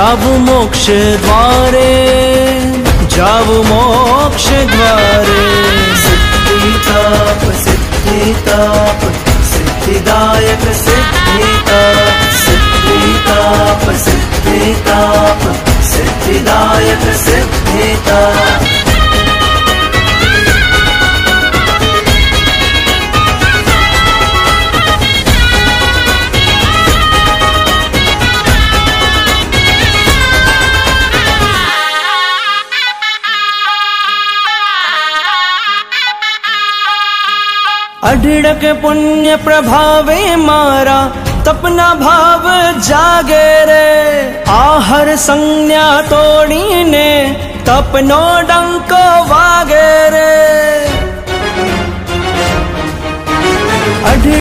जावु मोक्ष द्वारे, जावु मोक्ष द्वारे। सिद्धिताप सिद्धिताप सिद्धिदायक सिद्धिताप, सिद्धिताप सिद्धिताप सिद्धिदायक सिद्धिताप। अढळक पुण्य प्रभावे मारा तपना भाव जागे रे। आहर संज्ञा तोड़ीने तपनो डंको वागे रे।